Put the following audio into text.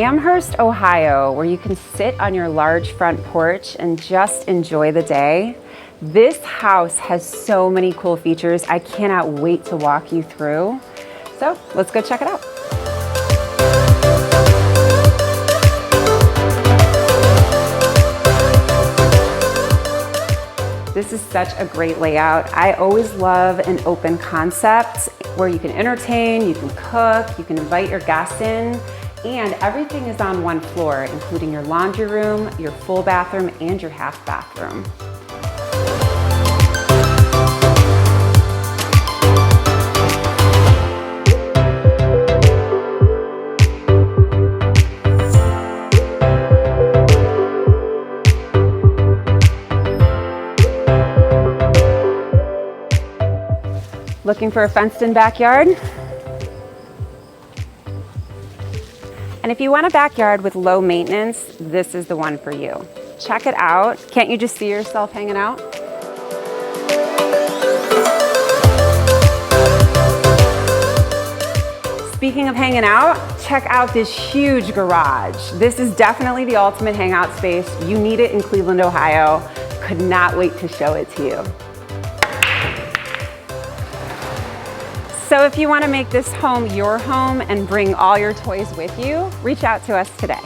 Amherst, Ohio, where you can sit on your large front porch and just enjoy the day. This house has so many cool features. I cannot wait to walk you through. So let's go check it out. This is such a great layout. I always love an open concept where you can entertain, you can cook, you can invite your guests in, and everything is on one floor, including your laundry room, your full bathroom, and your half bathroom. Looking for a fenced-in backyard? And if you want a backyard with low maintenance, this is the one for you. Check it out. Can't you just see yourself hanging out? Speaking of hanging out, check out this huge garage. This is definitely the ultimate hangout space. You need it in Cleveland, Ohio. Could not wait to show it to you. So if you want to make this home your home and bring all your toys with you, reach out to us today.